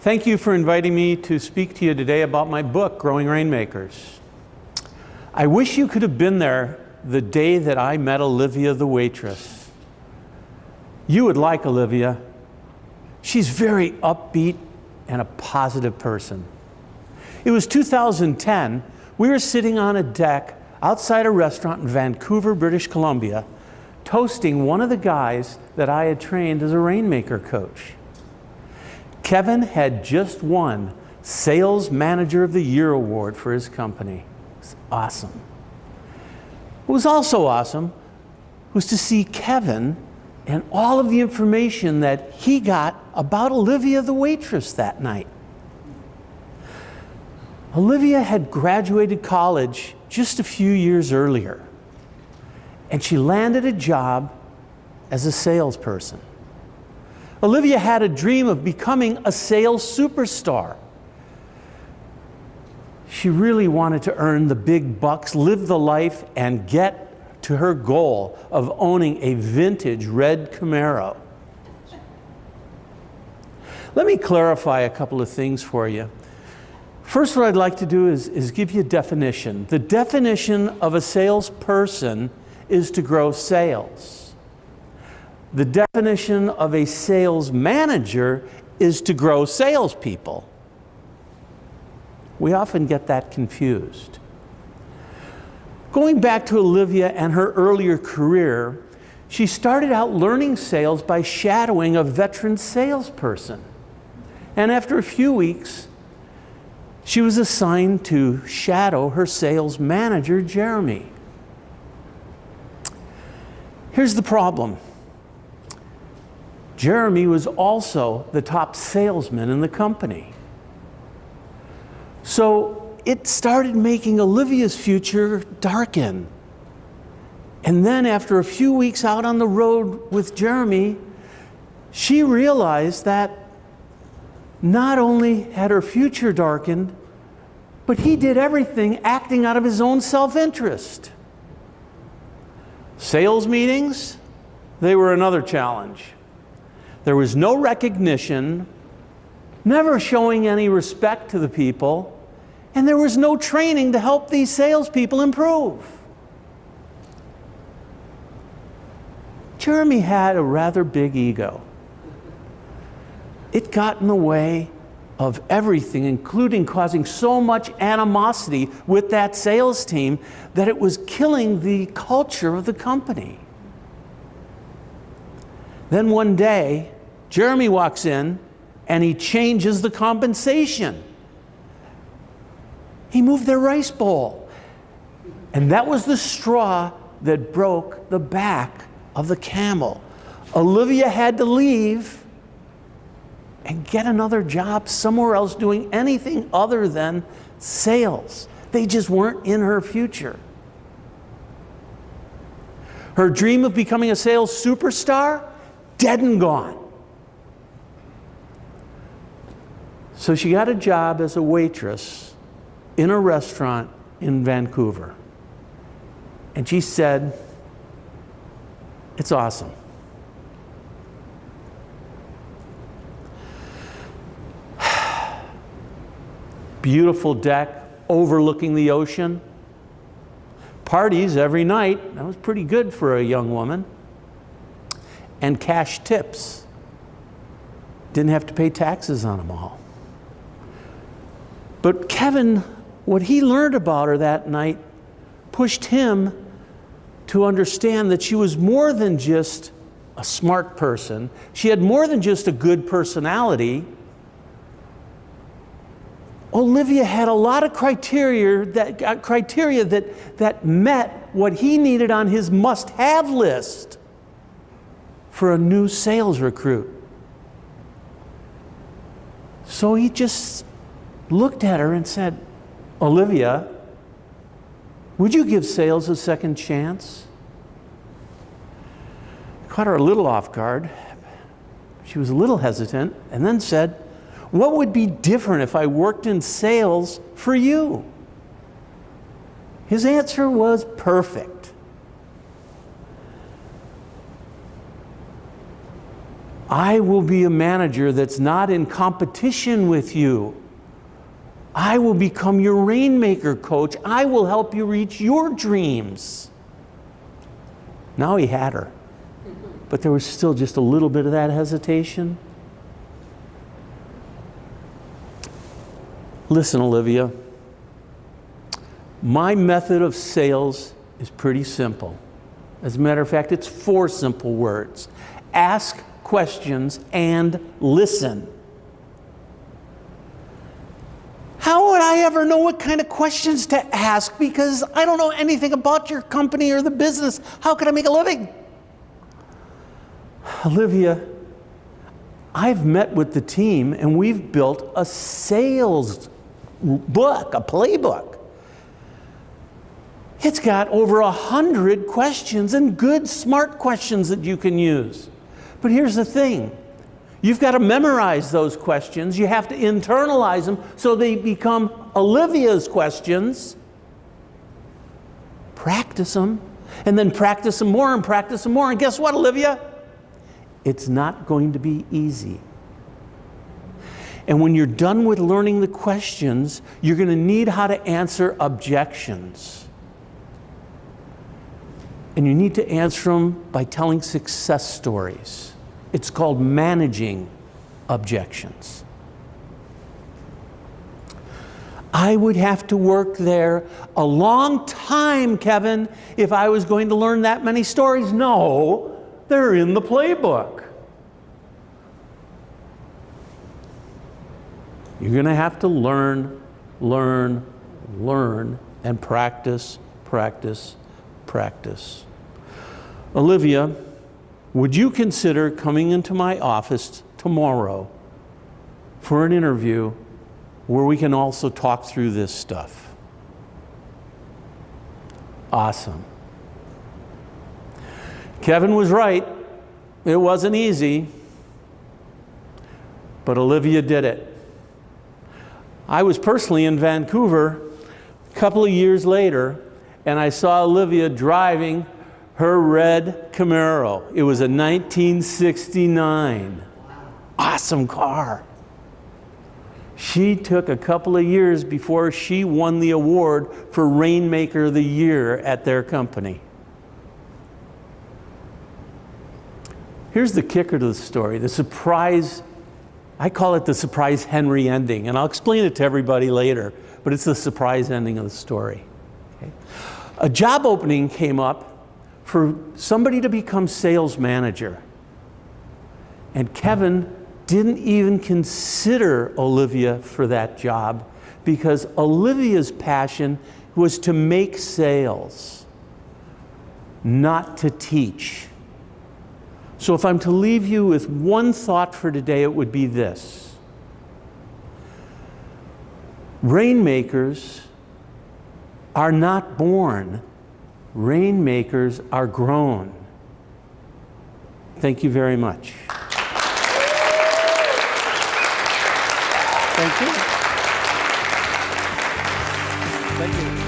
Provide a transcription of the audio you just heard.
Thank you for inviting me to speak to you today about my book, Growing Rainmakers. I wish you could have been there the day that I met Olivia the waitress. You would like Olivia. She's very upbeat and a positive person. It was 2010. We were sitting on a deck outside a restaurant in Vancouver, British Columbia, toasting one of the guys that I had trained as a Rainmaker coach. Kevin had just won Sales Manager of the Year award for his company. It was awesome. What was also awesome was to see Kevin and all of the information that he got about Olivia the waitress that night. Olivia had graduated college just a few years earlier, and she landed a job as a salesperson. Olivia had a dream of becoming a sales superstar. She really wanted to earn the big bucks, live the life, and get to her goal of owning a vintage red Camaro. Let me clarify a couple of things for you. First, what I'd like to do is give you a definition. The definition of a salesperson is to grow sales. The definition of a sales manager is to grow salespeople. We often get that confused. Going back to Olivia and her earlier career, she started out learning sales by shadowing a veteran salesperson. And after a few weeks, she was assigned to shadow her sales manager, Jeremy. Here's the problem. Jeremy was also the top salesman in the company. So it started making Olivia's future darken. And then after a few weeks out on the road with Jeremy, she realized that not only had her future darkened, but he did everything acting out of his own self-interest. Sales meetings, they were another challenge. There was no recognition, never showing any respect to the people, and there was no training to help these salespeople improve. Jeremy had a rather big ego. It got in the way of everything, including causing so much animosity with that sales team that it was killing the culture of the company. Then one day, Jeremy walks in and he changes the compensation. He moved their rice bowl. And that was the straw that broke the back of the camel. Olivia had to leave and get another job somewhere else doing anything other than sales. They just weren't in her future. Her dream of becoming a sales superstar, dead and gone. So she got a job as a waitress in a restaurant in Vancouver. And she said, "It's awesome." Beautiful deck overlooking the ocean. Parties every night. That was pretty good for a young woman. And cash tips. Didn't have to pay taxes on them all. But Kevin, what he learned about her that night pushed him to understand that she was more than just a smart person. She had more than just a good personality. Olivia had a lot of criteria that met what he needed on his must-have list for a new sales recruit. So he just looked at her and said, "Olivia, would you give sales a second chance?" Caught her a little off guard. She was a little hesitant and then said, "What would be different if I worked in sales for you?" His answer was perfect. I will be a manager that's not in competition with you. I will become your rainmaker coach. I will help you reach your dreams. Now he had her, but there was still just a little bit of that hesitation. Listen, Olivia, my method of sales is pretty simple. As a matter of fact, it's 4 simple words. Ask questions and listen. How would I ever know what kind of questions to ask? Because I don't know anything about your company or the business. How can I make a living? Olivia, I've met with the team and we've built a sales book, a playbook. It's got over 100 questions and good, smart questions that you can use. But here's the thing. You've got to memorize those questions. You have to internalize them so they become Olivia's questions. Practice them, and then practice them more and practice them more. And guess what, Olivia? It's not going to be easy. And when you're done with learning the questions, you're going to need how to answer objections. And you need to answer them by telling success stories. It's called managing objections. I would have to work there a long time, Kevin, if I was going to learn that many stories. No, they're in the playbook. You're going to have to learn, and practice. Olivia, would you consider coming into my office tomorrow for an interview where we can also talk through this stuff? Awesome. Kevin was right. It wasn't easy, but Olivia did it. I was personally in Vancouver a couple of years later, and I saw Olivia driving her red Camaro. It was a 1969. Awesome car. She took a couple of years before she won the award for Rainmaker of the Year at their company. Here's the kicker to the story, the surprise. I call it the surprise Henry ending, and I'll explain it to everybody later, but it's the surprise ending of the story. Okay? A job opening came up for somebody to become sales manager. And Kevin didn't even consider Olivia for that job because Olivia's passion was to make sales, not to teach. So if I'm to leave you with one thought for today, it would be this. Rainmakers are not born. Rainmakers are grown. Thank you very much. Thank you. Thank you.